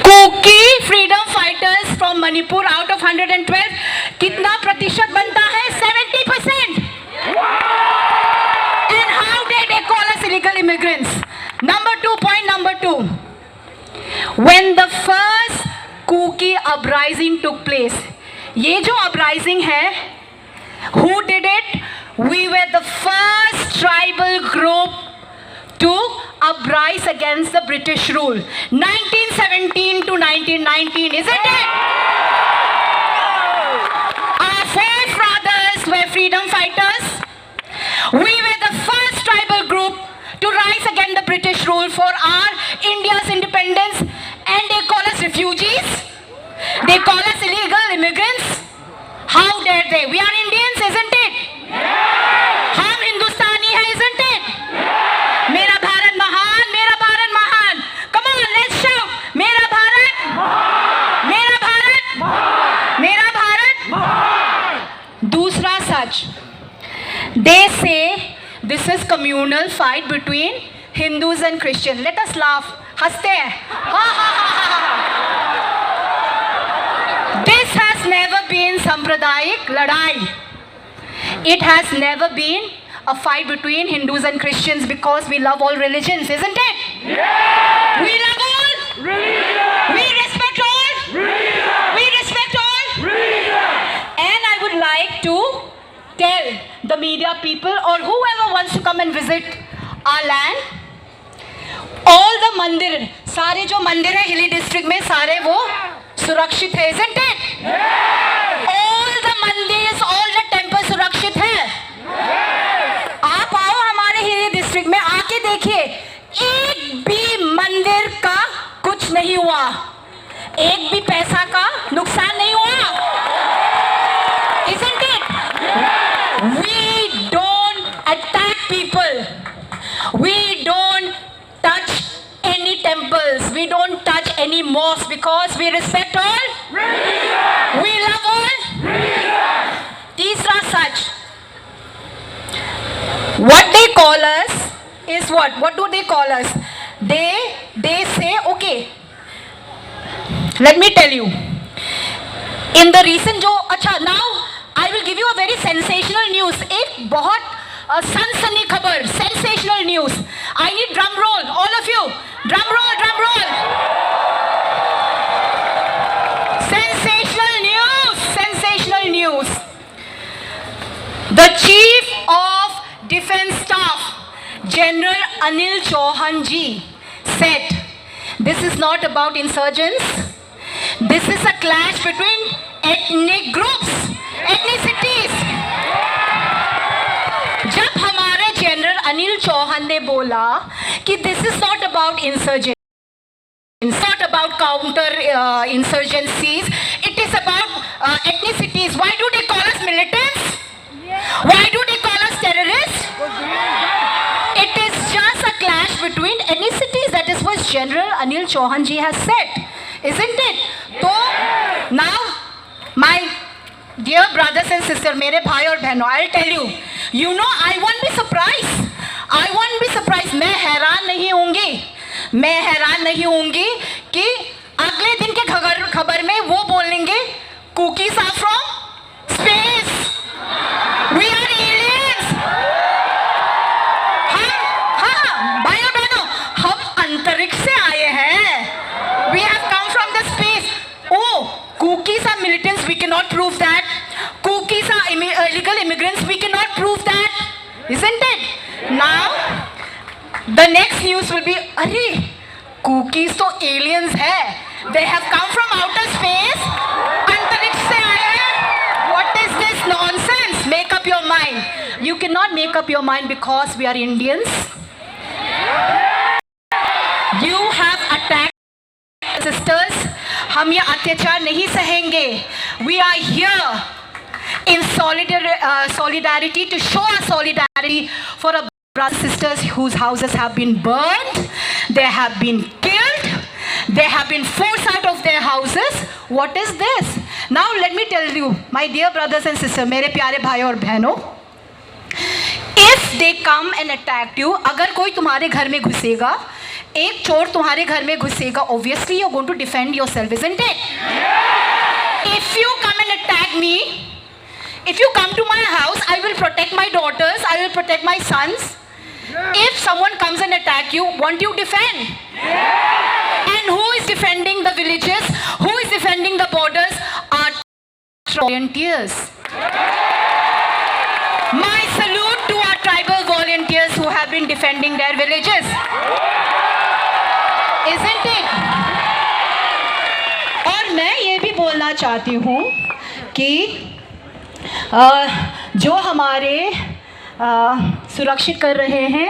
Cookie freedom fighters from Manipur out of 112 कितना प्रतिशत बनता है? 70%. And how did they call us illegal immigrants? Point number two. When the first Kuki uprising took place, ये जो uprising है, who did it? We were the first tribal group to uprise against the British rule. 1917 to 1919, isn't it? Our forefathers were freedom fighters. We were the first tribal group to rise against the British rule for our India's independence, and they call us refugees. They call us illegal immigrants. How dare they? We are Indians, isn't it? हम हिंदुस्तानी हैं, isn't it? मेरा भारत महान, मेरा भारत महान. Come on, let's shout. मेरा भारत, मेरा भारत, मेरा भारत. दूसरा सच. They say this is communal fight between Hindus and Christians. Let us laugh. हंसते हैं. This has never been सांप्रदायिक लड़ाई. It has never been a fight between Hindus and Christians because we love all religions, isn't it? Yeah. We love all. Freedom. We respect all. Freedom. We respect all. Freedom. And I would like to tell the media people or whoever wants to come and visit our land, all the मंदिर, सारे जो मंदिर है हिली district में सारे वो सुरक्षित है, isn't it? Yes. All the मंदिर, all the temple सुरक्षित है. Yes. आप आओ हमारे हिली डिस्ट्रिक्ट में, आके देखिए, एक भी मंदिर का कुछ नहीं हुआ, एक भी पैसा का नुकसान नहीं हुआ, isn't it? Yes. We don't attack people. We don't touch any temples. We don't touch any mosques because we respect all. Freedom. We love all. Freedom. तीसरा सच. What they call us is what? What do they call us? They say, okay, let me tell you. In the recent जो अच्छा now I will give you a very sensational news. एक बहुत सनसनी खबर, sensational news. I need drum roll, all of you. Drum roll, drum roll. Sensational news, sensational news. The Chief of Defence Staff, General Anil Chauhan ji, said, this is not about insurgents. This is a clash between ethnic groups, ethnicities. जब हमारे general Anil Chauhan ने बोला कि this is not about insurgency, not about counter insurgencies, it is about ethnicities. Why do they call us militants? Why do they call us terrorists? It is just a clash between ethnicities. That is what General Anil Chauhan ji has said, isn't it? So now my dear brothers and sisters, मेरे भाई और बहनों, I'll tell you, you know, I won't be surprised. I won't be surprised. मैं हैरान नहीं होंगी कि अगले दिन के खबर में वो बोलेंगे cookies are from space. We are aliens. हाँ, भाई और बहनों, हम अंतरिक्ष से आए हैं. We have come from the space. Oh, cookies are militants. We cannot prove that. Cookies are illegal immigrants. We cannot prove that, isn't it? Now, the next news will be, अरे, cookies तो aliens है. They have come from outer space. अंतरिक्ष से आए हैं. What is this nonsense? Make up your mind. You cannot make up your mind because we are Indians. You have attacked sisters. हम ये अत्याचार नहीं सहेंगे. We are here in solidarity to show our solidarity for our brothers and sisters whose houses have been burned, they have been killed, they have been forced out of their houses. What is this? Now let me tell you, my dear brothers and sisters, मेरे प्यारे भाई और बहनों, if they come and attack you, अगर कोई तुम्हारे घर में घुसेगा एक चोर तुम्हारे घर में घुसेगा, obviously you are going to defend yourself, isn't it? If you come and attack me, if you come to my house, I will protect my daughters, I will protect my sons. If someone comes and attack you, won't you defend? And who is defending the villages? Who is defending the borders? Our volunteers. My salute to our tribal volunteers who have been defending their villages. Isn't it? और मैं ये भी बोलना चाहती हूँ कि जो हमारे सुरक्षित कर रहे हैं